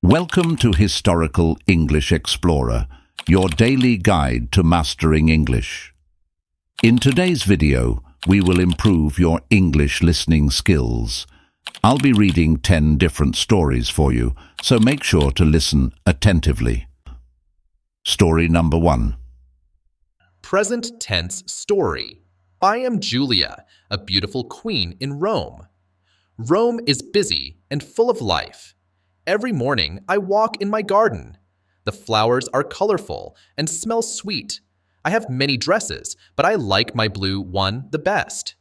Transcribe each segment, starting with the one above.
Welcome to Historical English Explorer, your daily guide to mastering English. In today's video, we will improve your English listening skills. I'll be reading 10 different stories for you, so make sure to listen attentively. Story number 1. Present tense story. I am Julia, a beautiful queen in Rome. Rome is busy and full of life. Every morning, I walk in my garden. The flowers are colorful and smell sweet. I have many dresses, but I like my blue one the best.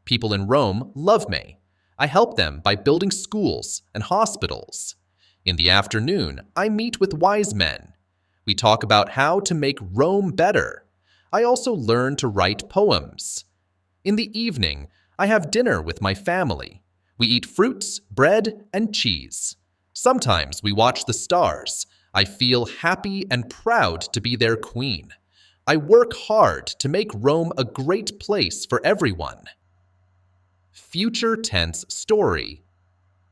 People in Rome love me. I help them by building schools and hospitals. In the afternoon, I meet with wise men. We talk about how to make Rome better. I also learn to write poems. In the evening, I have dinner with my family. We eat fruits, bread, and cheese. Sometimes we watch the stars. I feel happy and proud to be their queen. I work hard to make Rome a great place for everyone. Future tense story.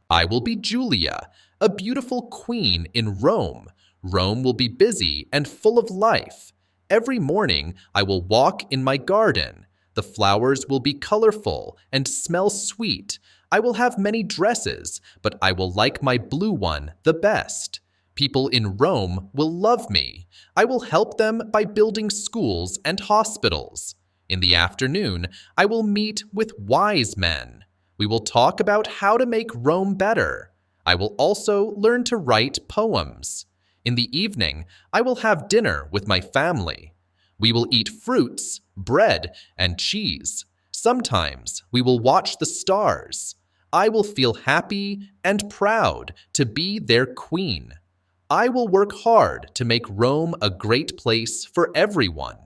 I will be Julia, a beautiful queen in Rome. Rome will be busy and full of life. Every morning I will walk in my garden. The flowers will be colorful and smell sweet. I will have many dresses, but I will like my blue one the best. People in Rome will love me. I will help them by building schools and hospitals. In the afternoon, I will meet with wise men. We will talk about how to make Rome better. I will also learn to write poems. In the evening, I will have dinner with my family. We will eat fruits, bread, and cheese. Sometimes we will watch the stars. I will feel happy and proud to be their queen. I will work hard to make Rome a great place for everyone.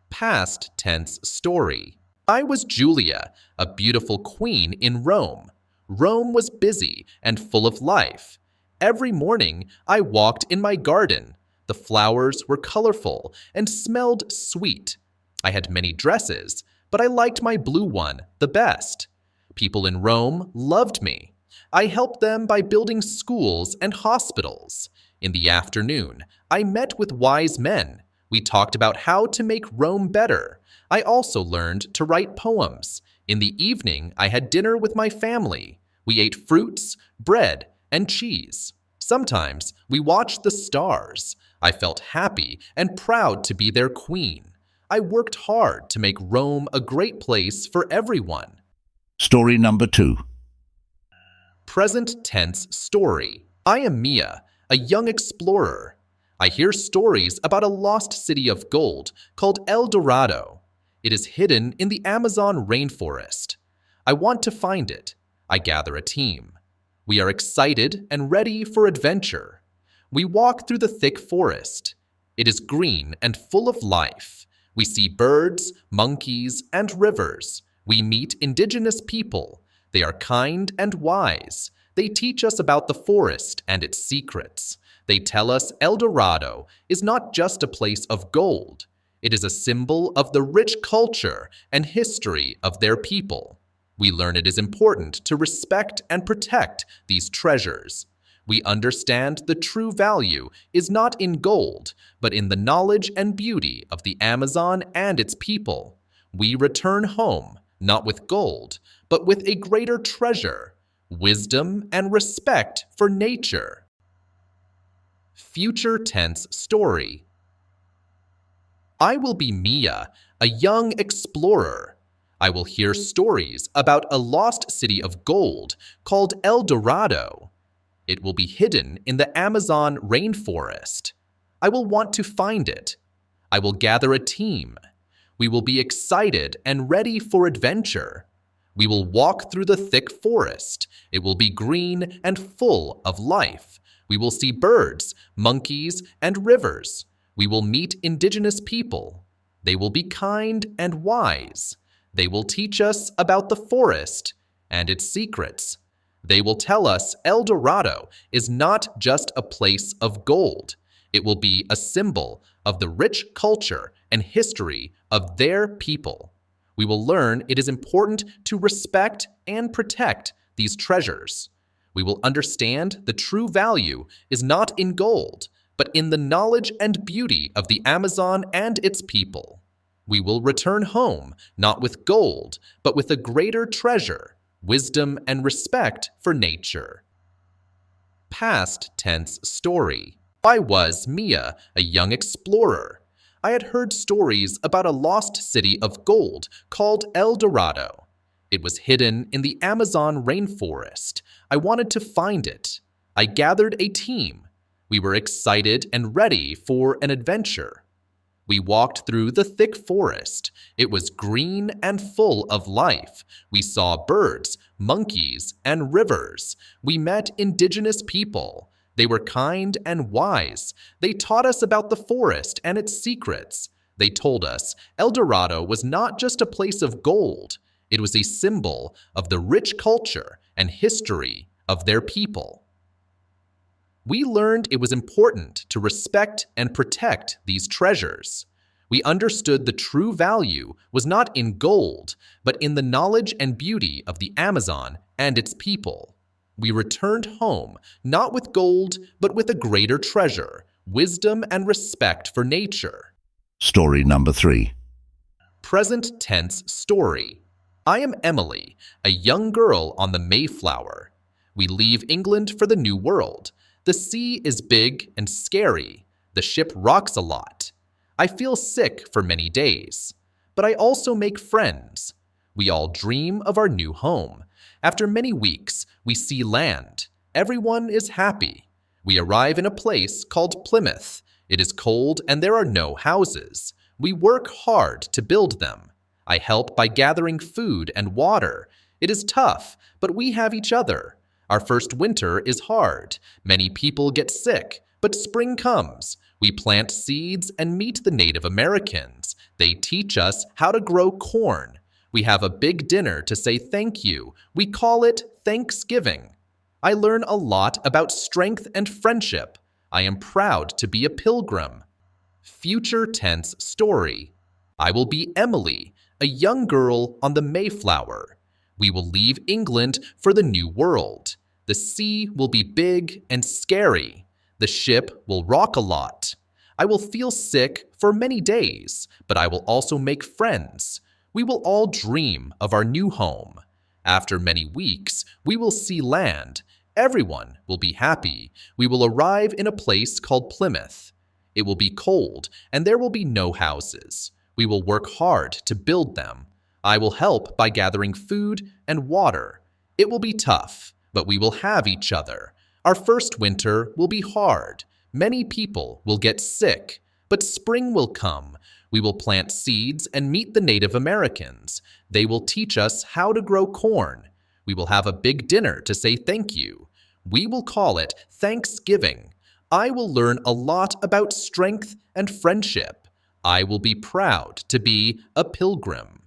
Past tense story. I was Julia, a beautiful queen in Rome. Rome was busy and full of life. Every morning, I walked in my garden. The flowers were colorful and smelled sweet. I had many dresses, but I liked my blue one the best. People in Rome loved me. I helped them by building schools and hospitals. In the afternoon, I met with wise men. We talked about how to make Rome better. I also learned to write poems. In the evening, I had dinner with my family. We ate fruits, bread, and cheese. Sometimes we watched the stars. I felt happy and proud to be their queen. I worked hard to make Rome a great place for everyone. Story number 2. Present tense story. I am Mia, a young explorer. I hear stories about a lost city of gold called El Dorado. It is hidden in the Amazon rainforest. I want to find it. I gather a team. We are excited and ready for adventure. We walk through the thick forest. It is green and full of life. We see birds, monkeys, and rivers. We meet indigenous people. They are kind and wise. They teach us about the forest and its secrets. They tell us El Dorado is not just a place of gold. It is a symbol of the rich culture and history of their people. We learn it is important to respect and protect these treasures. We understand the true value is not in gold, but in the knowledge and beauty of the Amazon and its people. We return home, not with gold, but with a greater treasure, wisdom and respect for nature. Future tense story. I will be Mia, a young explorer. I will hear stories about a lost city of gold called El Dorado. It will be hidden in the Amazon rainforest. I will want to find it. I will gather a team. We will be excited and ready for adventure. We will walk through the thick forest. It will be green and full of life. We will see birds, monkeys, and rivers. We will meet indigenous people. They will be kind and wise. They will teach us about the forest and its secrets. They will tell us El Dorado is not just a place of gold. It will be a symbol of the rich culture and history of their people. We will learn it is important to respect and protect these treasures. We will understand the true value is not in gold, but in the knowledge and beauty of the Amazon and its people. We will return home not with gold, but with a greater treasure, wisdom and respect for nature. Past tense story. I was Mia, a young explorer. I had heard stories about a lost city of gold called El Dorado. It was hidden in the Amazon rainforest. I wanted to find it. I gathered a team. We were excited and ready for an adventure. We walked through the thick forest. It was green and full of life. We saw birds, monkeys, and rivers. We met indigenous people. They were kind and wise. They taught us about the forest and its secrets. They told us El Dorado was not just a place of gold. It was a symbol of the rich culture and history of their people. We learned it was important to respect and protect these treasures. We understood the true value was not in gold, but in the knowledge and beauty of the Amazon and its people. We returned home not with gold, but with a greater treasure, wisdom and respect for nature. Story number 3. Present tense story. I am Emily, a young girl on the Mayflower. We leave England for the New World. The sea is big and scary. The ship rocks a lot. I feel sick for many days, but I also make friends. We all dream of our new home. After many weeks, we see land. Everyone is happy. We arrive in a place called Plymouth. It is cold and there are no houses. We work hard to build them. I help by gathering food and water. It is tough, but we have each other. Our first winter is hard. Many people get sick, but spring comes. We plant seeds and meet the Native Americans. They teach us how to grow corn. We have a big dinner to say thank you. We call it Thanksgiving. I learn a lot about strength and friendship. I am proud to be a pilgrim. Future tense story. I will be Emily, a young girl on the Mayflower. We will leave England for the New World. The sea will be big and scary. The ship will rock a lot. I will feel sick for many days, but I will also make friends. We will all dream of our new home. After many weeks, we will see land. Everyone will be happy. We will arrive in a place called Plymouth. It will be cold, and there will be no houses. We will work hard to build them. I will help by gathering food and water. It will be tough, but we will have each other. Our first winter will be hard. Many people will get sick, but spring will come. We will plant seeds and meet the Native Americans. They will teach us how to grow corn. We will have a big dinner to say thank you. We will call it Thanksgiving. I will learn a lot about strength and friendship. I will be proud to be a pilgrim.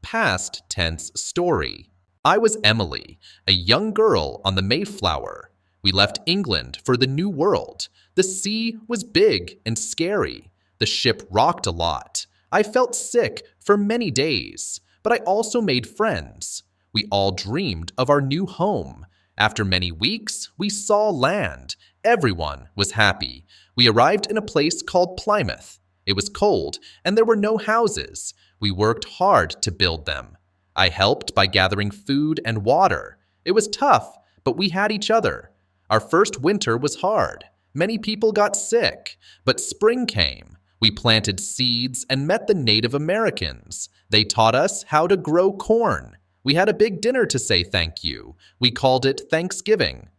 Past tense story. I was Emily, a young girl on the Mayflower. We left England for the New World. The sea was big and scary. The ship rocked a lot. I felt sick for many days, but I also made friends. We all dreamed of our new home. After many weeks, we saw land. Everyone was happy. We arrived in a place called Plymouth. It was cold, and there were no houses. We worked hard to build them. I helped by gathering food and water. It was tough, but we had each other. Our first winter was hard. Many people got sick, but spring came. We planted seeds and met the Native Americans. They taught us how to grow corn. We had a big dinner to say thank you. We called it Thanksgiving.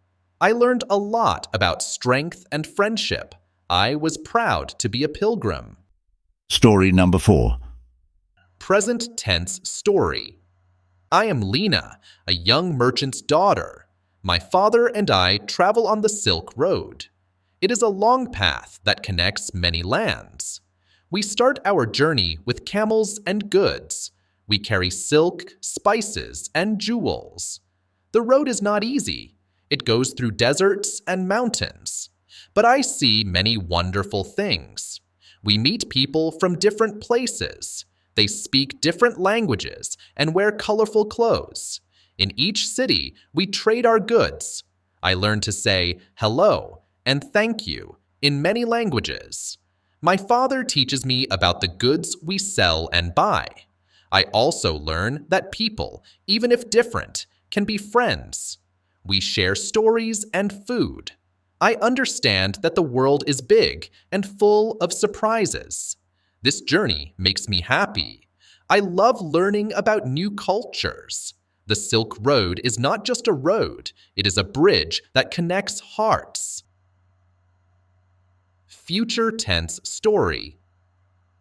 I learned a lot about strength and friendship. I was proud to be a pilgrim. Story number 4. Present tense story. I am Lena, a young merchant's daughter. My father and I travel on the Silk Road. It is a long path that connects many lands. We start our journey with camels and goods. We carry silk, spices, and jewels. The road is not easy. It goes through deserts and mountains. But I see many wonderful things. We meet people from different places. They speak different languages and wear colorful clothes. In each city, we trade our goods. I learned to say hello and thank you in many languages. My father teaches me about the goods we sell and buy. I also learn that people, even if different, can be friends. We share stories and food. I understand that the world is big and full of surprises. This journey makes me happy. I love learning about new cultures. The Silk Road is not just a road, it is a bridge that connects hearts. Future tense story.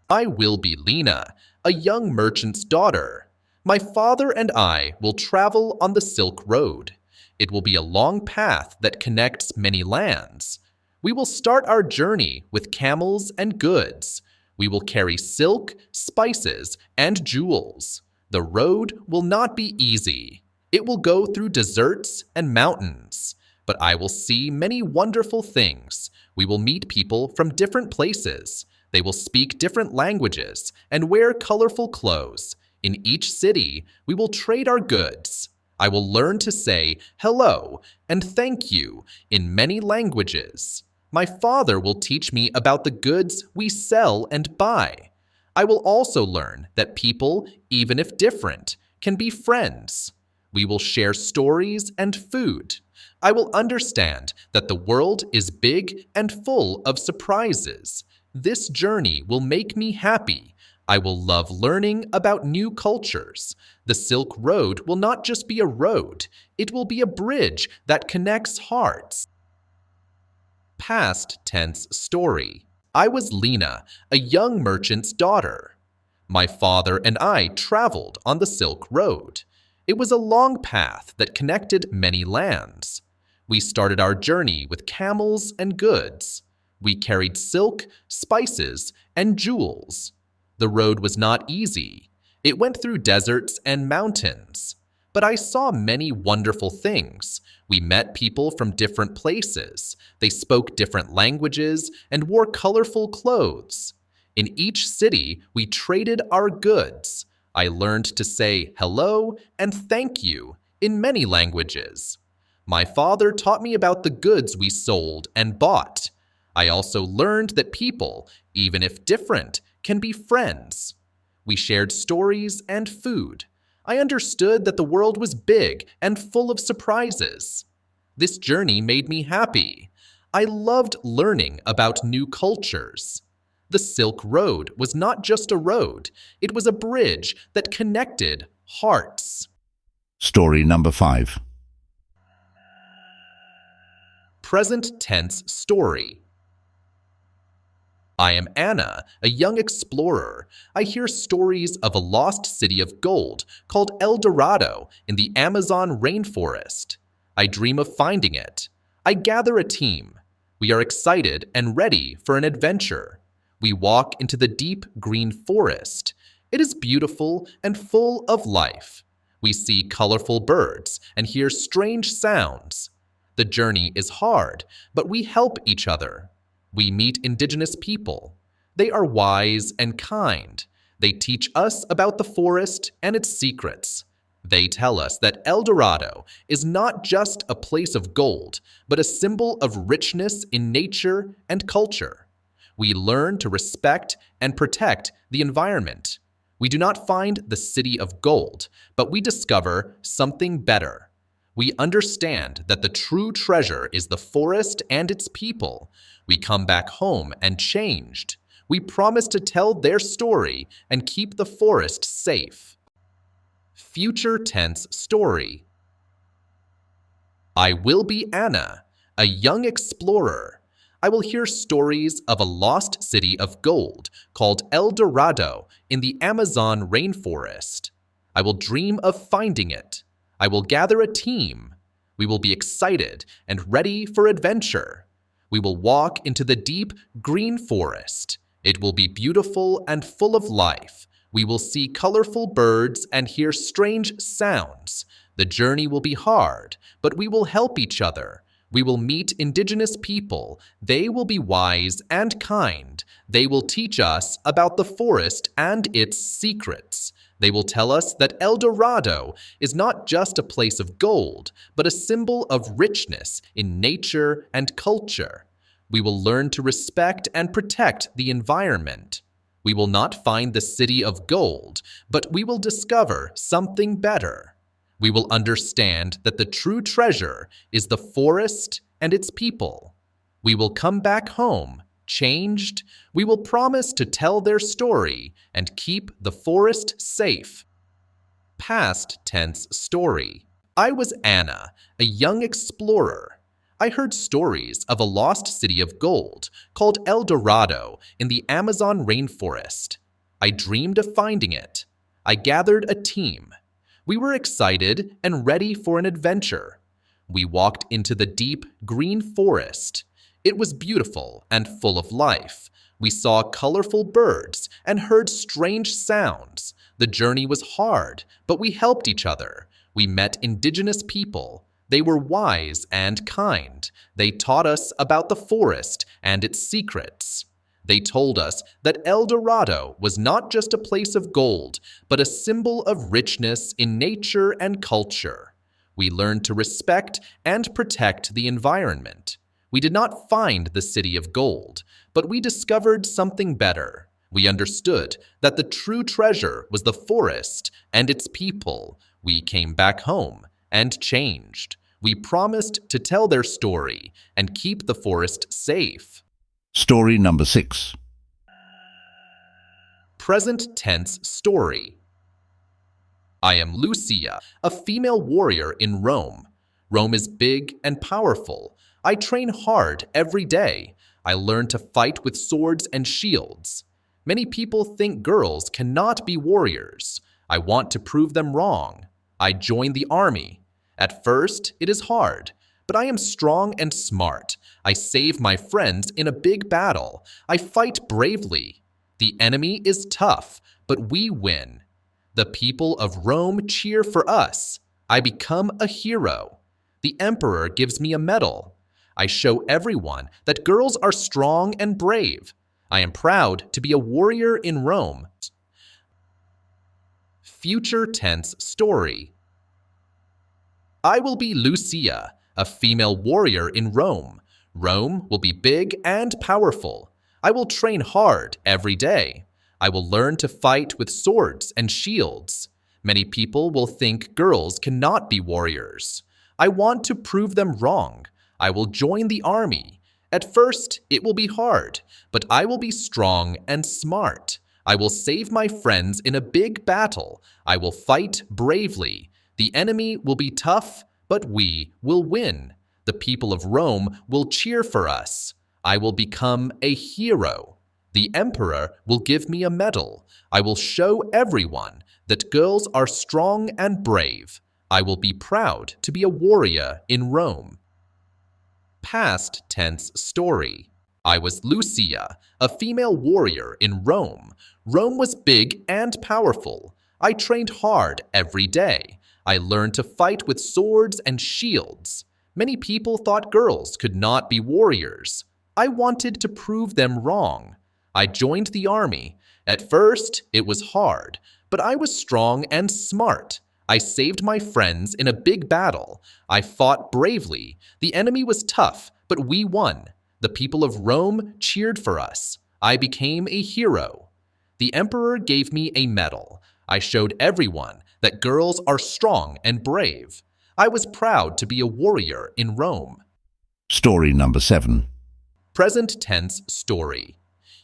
I will be Lena, a young merchant's daughter. My father and I will travel on the Silk Road. It will be a long path that connects many lands. We will start our journey with camels and goods. We will carry silk, spices, and jewels. The road will not be easy. It will go through deserts and mountains. But I will see many wonderful things. We will meet people from different places. They will speak different languages and wear colorful clothes. In each city, we will trade our goods. I will learn to say hello and thank you in many languages. My father will teach me about the goods we sell and buy. I will also learn that people, even if different, can be friends. We will share stories and food. I will understand that the world is big and full of surprises. This journey will make me happy. I will love learning about new cultures. The Silk Road will not just be a road, it will be a bridge that connects hearts. Past tense story. I was Lena, a young merchant's daughter. My father and I traveled on the Silk Road. It was a long path that connected many lands. We started our journey with camels and goods. We carried silk, spices, and jewels. The road was not easy. It went through deserts and mountains. But I saw many wonderful things. We met people from different places. They spoke different languages and wore colorful clothes. In each city, we traded our goods. I learned to say hello and thank you in many languages. My father taught me about the goods we sold and bought. I also learned that people, even if different, can be friends. We shared stories and food. I understood that the world was big and full of surprises. This journey made me happy. I loved learning about new cultures. The Silk Road was not just a road, it was a bridge that connected hearts. Story number 5. Present tense story. I am Anna, a young explorer. I hear stories of a lost city of gold called El Dorado in the Amazon rainforest. I dream of finding it. I gather a team. We are excited and ready for an adventure. We walk into the deep green forest. It is beautiful and full of life. We see colorful birds and hear strange sounds. The journey is hard, but we help each other. We meet indigenous people. They are wise and kind. They teach us about the forest and its secrets. They tell us that El Dorado is not just a place of gold, but a symbol of richness in nature and culture. We learn to respect and protect the environment. We do not find the city of gold, but we discover something better. We understand that the true treasure is the forest and its people. We come back home and changed. We promise to tell their story and keep the forest safe. Future tense story. I will be Anna, a young explorer. I will hear stories of a lost city of gold called El Dorado in the Amazon rainforest. I will dream of finding it. I will gather a team. We will be excited and ready for adventure. We will walk into the deep green forest. It will be beautiful and full of life. We will see colorful birds and hear strange sounds. The journey will be hard, but we will help each other. We will meet indigenous people. They will be wise and kind. They will teach us about the forest and its secrets. They will tell us that El Dorado is not just a place of gold, but a symbol of richness in nature and culture. We will learn to respect and protect the environment. We will not find the city of gold, but we will discover something better. We will understand that the true treasure is the forest and its people. We will come back home, changed. We will promise to tell their story and keep the forest safe. Past tense story. I was Anna, a young explorer. I heard stories of a lost city of gold called El Dorado in the Amazon rainforest. I dreamed of finding it. I gathered a team. We were excited and ready for an adventure. We walked into the deep, green forest. It was beautiful and full of life. We saw colorful birds and heard strange sounds. The journey was hard, but we helped each other. We met indigenous people. They were wise and kind. They taught us about the forest and its secrets. They told us that El Dorado was not just a place of gold, but a symbol of richness in nature and culture. We learned to respect and protect the environment. We did not find the city of gold, but we discovered something better. We understood that the true treasure was the forest and its people. We came back home and changed. We promised to tell their story and keep the forest safe. Story number 6. Present tense story. I am Lucia, a female warrior in Rome. Rome is big and powerful. I train hard every day. I learn to fight with swords and shields. Many people think girls cannot be warriors. I want to prove them wrong. I join the army. At first, it is hard, but I am strong and smart. I save my friends in a big battle. I fight bravely. The enemy is tough, but we win. The people of Rome cheer for us. I become a hero. The emperor gives me a medal. I show everyone that girls are strong and brave. I am proud to be a warrior in Rome. Future tense story. I will be Lucia, a female warrior in Rome. Rome will be big and powerful. I will train hard every day. I will learn to fight with swords and shields. Many people will think girls cannot be warriors. I want to prove them wrong. I will join the army. At first, it will be hard, but I will be strong and smart. I will save my friends in a big battle. I will fight bravely. The enemy will be tough, but we will win. The people of Rome will cheer for us. I will become a hero. The emperor will give me a medal. I will show everyone that girls are strong and brave. I will be proud to be a warrior in Rome. Past tense story. I was Lucia, a female warrior in Rome. Rome was big and powerful. I trained hard every day. I learned to fight with swords and shields. Many people thought girls could not be warriors. I wanted to prove them wrong. I joined the army. At first, it was hard, but I was strong and smart. I saved my friends in a big battle. I fought bravely. The enemy was tough, but we won. The people of Rome cheered for us. I became a hero. The emperor gave me a medal. I showed everyone that girls are strong and brave. I was proud to be a warrior in Rome. Story number 7. Present tense story.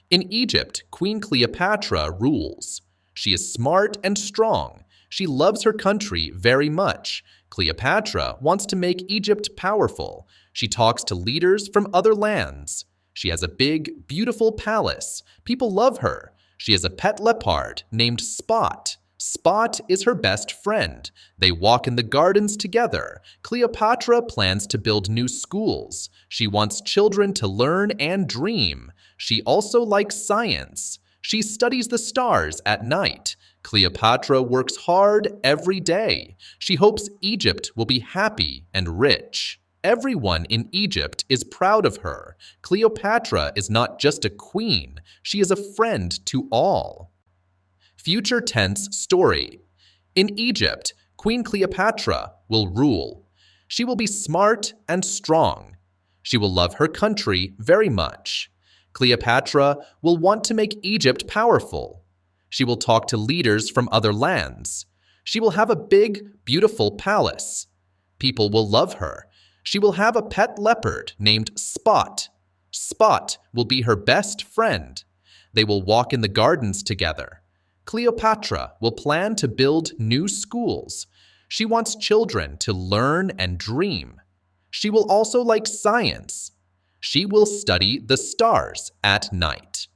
In Egypt, Queen Cleopatra rules. She is smart and strong. She loves her country very much. Cleopatra wants to make Egypt powerful. She talks to leaders from other lands. She has a big, beautiful palace. People love her. She has a pet leopard named Spot. Spot is her best friend. They walk in the gardens together. Cleopatra plans to build new schools. She wants children to learn and dream. She also likes science. She studies the stars at night. Cleopatra works hard every day. She hopes Egypt will be happy and rich. Everyone in Egypt is proud of her. Cleopatra is not just a queen, she is a friend to all. Future tense story. In Egypt, Queen Cleopatra will rule. She will be smart and strong. She will love her country very much. Cleopatra will want to make Egypt powerful. She will talk to leaders from other lands. She will have a big, beautiful palace. People will love her. She will have a pet leopard named Spot. Spot will be her best friend. They will walk in the gardens together. Cleopatra will plan to build new schools. She wants children to learn and dream. She will also like science. She will study the stars at night.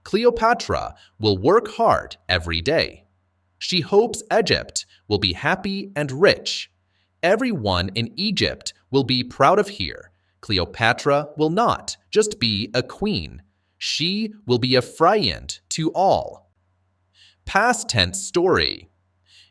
Cleopatra will work hard every day. She hopes Egypt will be happy and rich. Everyone in Egypt will be proud of her. Cleopatra will not just be a queen. She will be a friend to all. Past tense story.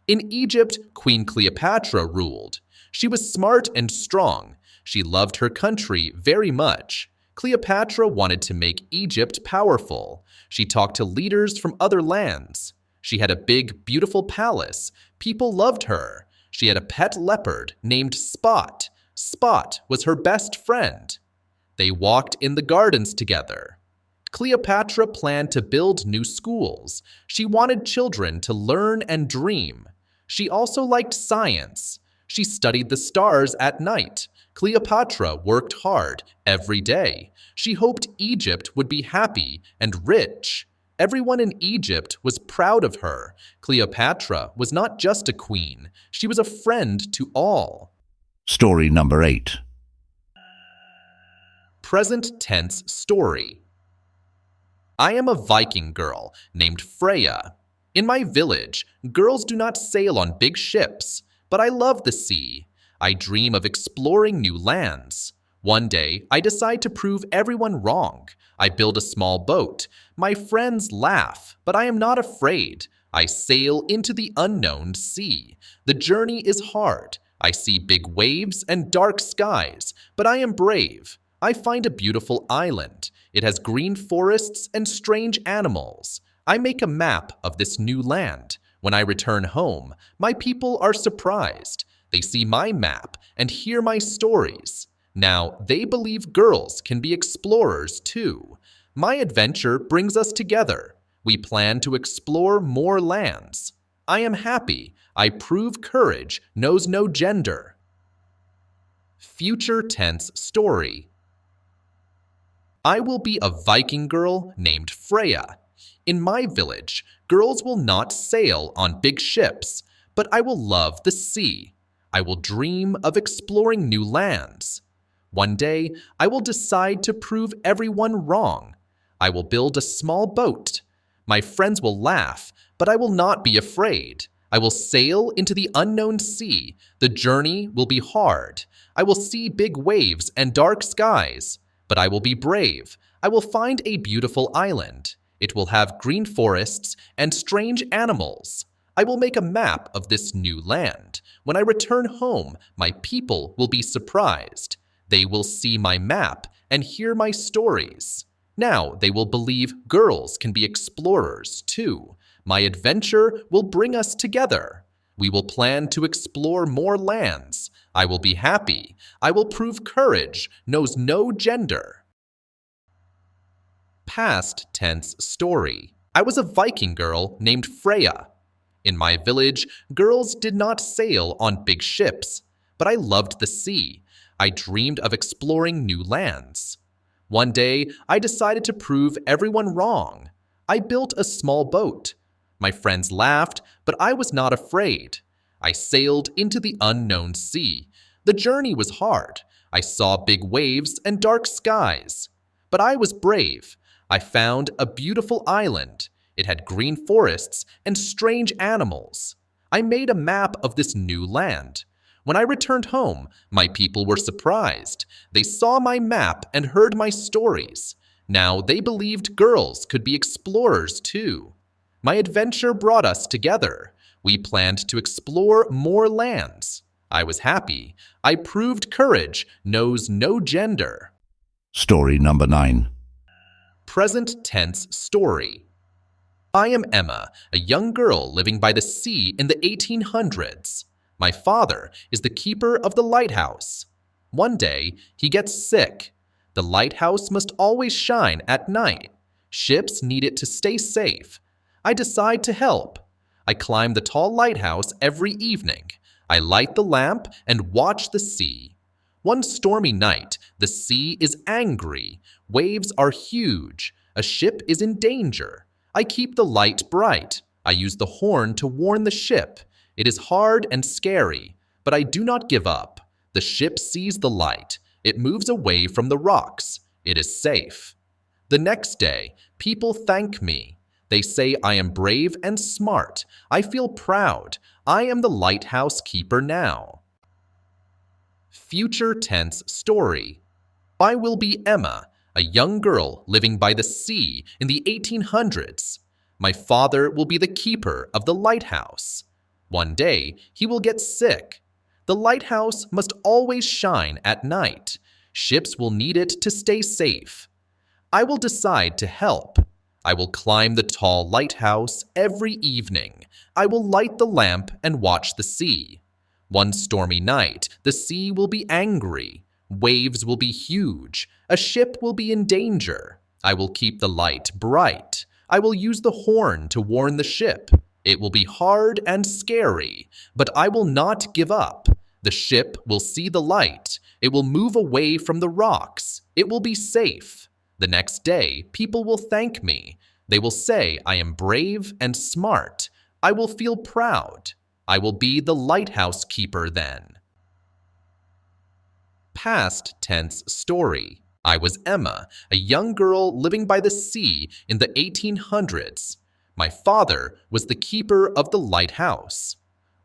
In Egypt, Queen Cleopatra ruled. She was smart and strong. She loved her country very much. Cleopatra wanted to make Egypt powerful. She talked to leaders from other lands. She had a big, beautiful palace. People loved her. She had a pet leopard named Spot. Spot was her best friend. They walked in the gardens together. Cleopatra planned to build new schools. She wanted children to learn and dream. She also liked science. She studied the stars at night. Cleopatra worked hard every day. She hoped Egypt would be happy and rich. Everyone in Egypt was proud of her. Cleopatra was not just a queen. She was a friend to all. Story number 8. Present tense story. I am a Viking girl named Freya. In my village, girls do not sail on big ships, but I love the sea. I dream of exploring new lands. One day, I decide to prove everyone wrong. I build a small boat. My friends laugh, but I am not afraid. I sail into the unknown sea. The journey is hard. I see big waves and dark skies, but I am brave. I find a beautiful island. It has green forests and strange animals. I make a map of this new land. When I return home, my people are surprised. They see my map and hear my stories. Now, they believe girls can be explorers too. My adventure brings us together. We plan to explore more lands. I am happy. I prove courage knows no gender. Future tense story. I will be a Viking girl named Freya. In my village, girls will not sail on big ships, but I will love the sea. I will dream of exploring new lands. One day, I will decide to prove everyone wrong. I will build a small boat. My friends will laugh, but I will not be afraid. I will sail into the unknown sea. The journey will be hard. I will see big waves and dark skies, but I will be brave. I will find a beautiful island. It will have green forests and strange animals. I will make a map of this new land. When I return home, my people will be surprised. They will see my map and hear my stories. Now they will believe girls can be explorers too. My adventure will bring us together. We will plan to explore more lands. I will be happy. I will prove courage knows no gender. Past tense story. I was a Viking girl named Freya. In my village, girls did not sail on big ships, but I loved the sea. I dreamed of exploring new lands. One day, I decided to prove everyone wrong. I built a small boat. My friends laughed, but I was not afraid. I sailed into the unknown sea. The journey was hard. I saw big waves and dark skies. But I was brave. I found a beautiful island. It had green forests and strange animals. I made a map of this new land. When I returned home, my people were surprised. They saw my map and heard my stories. Now they believed girls could be explorers too. My adventure brought us together. We planned to explore more lands. I was happy. I proved courage knows no gender. Story number 9. Present tense story. I am Emma, a young girl living by the sea in the 1800s. My father is the keeper of the lighthouse. One day, he gets sick. The lighthouse must always shine at night. Ships need it to stay safe. I decide to help. I climb the tall lighthouse every evening. I light the lamp and watch the sea. One stormy night, the sea is angry. Waves are huge. A ship is in danger. I keep the light bright. I use the horn to warn the ship. It is hard and scary, but I do not give up. The ship sees the light. It moves away from the rocks. It is safe. The next day, people thank me. They say I am brave and smart. I feel proud. I am the lighthouse keeper now. Future tense story. I will be Emma, a young girl living by the sea in the 1800s. My father will be the keeper of the lighthouse. One day, he will get sick. The lighthouse must always shine at night. Ships will need it to stay safe. I will decide to help. I will climb the tall lighthouse every evening. I will light the lamp and watch the sea. One stormy night, the sea will be angry. Waves will be huge. A ship will be in danger. I will keep the light bright. I will use the horn to warn the ship. It will be hard and scary, but I will not give up. The ship will see the light. It will move away from the rocks. It will be safe. The next day, people will thank me. They will say I am brave and smart. I will feel proud. I will be the lighthouse keeper then. Past tense story. I was Emma, a young girl living by the sea in the 1800s. My father was the keeper of the lighthouse.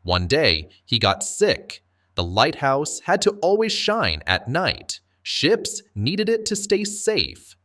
One day, he got sick. The lighthouse had to always shine at night. Ships needed it to stay safe.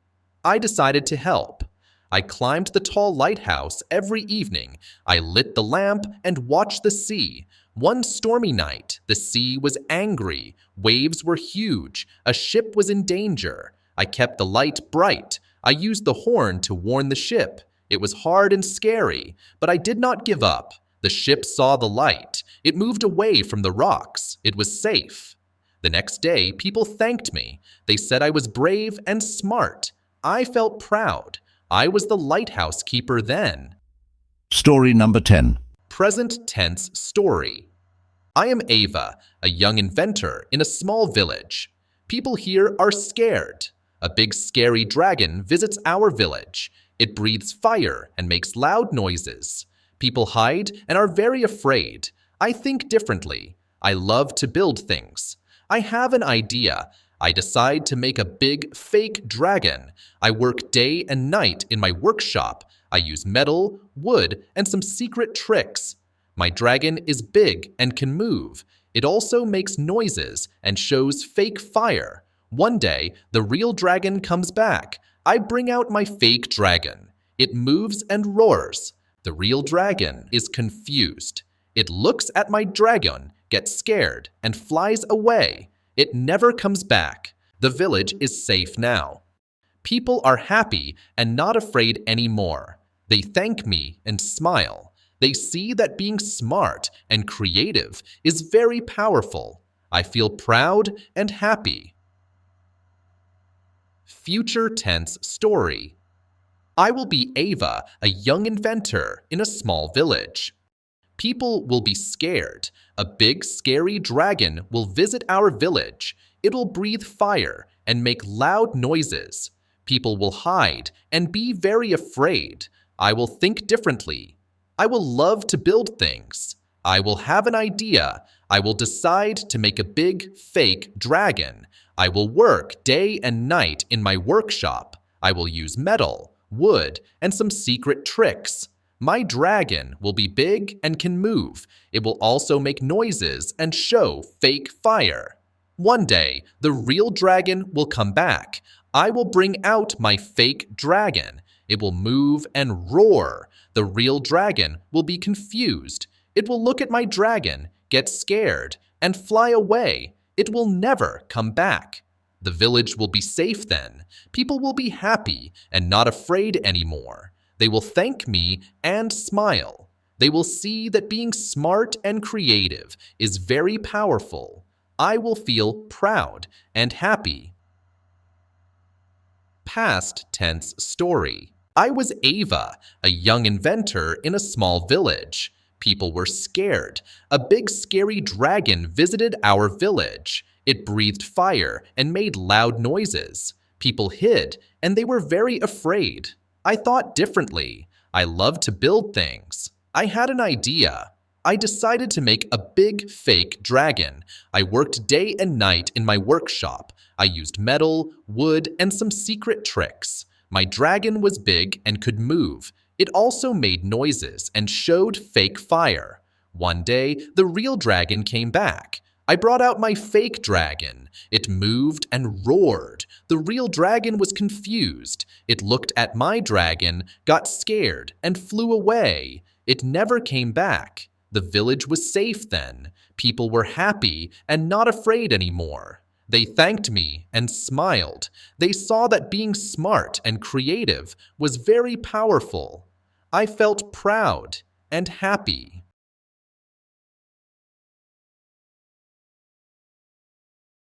I decided to help. I climbed the tall lighthouse every evening. I lit the lamp and watched the sea. One stormy night, the sea was angry. Waves were huge. A ship was in danger. I kept the light bright. I used the horn to warn the ship. It was hard and scary, but I did not give up. The ship saw the light. It moved away from the rocks. It was safe. The next day, people thanked me. They said I was brave and smart. I felt proud. I was the lighthouse keeper then. Story number 10. Present tense story. I am Ava, a young inventor in a small village. People here are scared. A big scary dragon visits our village. It breathes fire and makes loud noises. People hide and are very afraid. I think differently. I love to build things. I have an idea. I decide to make a big fake dragon. I work day and night in my workshop. I use metal, wood, and some secret tricks. My dragon is big and can move. It also makes noises and shows fake fire. One day, the real dragon comes back. I bring out my fake dragon. It moves and roars. The real dragon is confused. It looks at my dragon, gets scared, and flies away. It never comes back. The village is safe now. People are happy and not afraid anymore. They thank me and smile. They see that being smart and creative is very powerful. I feel proud and happy. Future tense story. I will be Ava, a young inventor in a small village. People will be scared. A big, scary dragon will visit our village. It will breathe fire and make loud noises. People will hide and be very afraid. I will think differently. I will love to build things. I will have an idea. I will decide to make a big, fake dragon. I will work day and night in my workshop. I will use metal, wood, and some secret tricks. My dragon will be big and can move. It will also make noises and show fake fire. One day, the real dragon will come back. I will bring out my fake dragon. It will move and roar. The real dragon will be confused. It will look at my dragon, get scared, and fly away. It will never come back. The village will be safe then. People will be happy and not afraid anymore. They will thank me and smile. They will see that being smart and creative is very powerful. I will feel proud and happy. Past tense story. I was Ava, a young inventor in a small village. People were scared. A big scary dragon visited our village. It breathed fire and made loud noises. People hid, and they were very afraid. I thought differently. I loved to build things. I had an idea. I decided to make a big fake dragon. I worked day and night in my workshop. I used metal, wood, and some secret tricks. My dragon was big and could move. It also made noises and showed fake fire. One day, the real dragon came back. I brought out my fake dragon. It moved and roared. The real dragon was confused. It looked at my dragon, got scared, and flew away. It never came back. The village was safe then. People were happy and not afraid anymore. They thanked me and smiled. They saw that being smart and creative was very powerful. I felt proud and happy.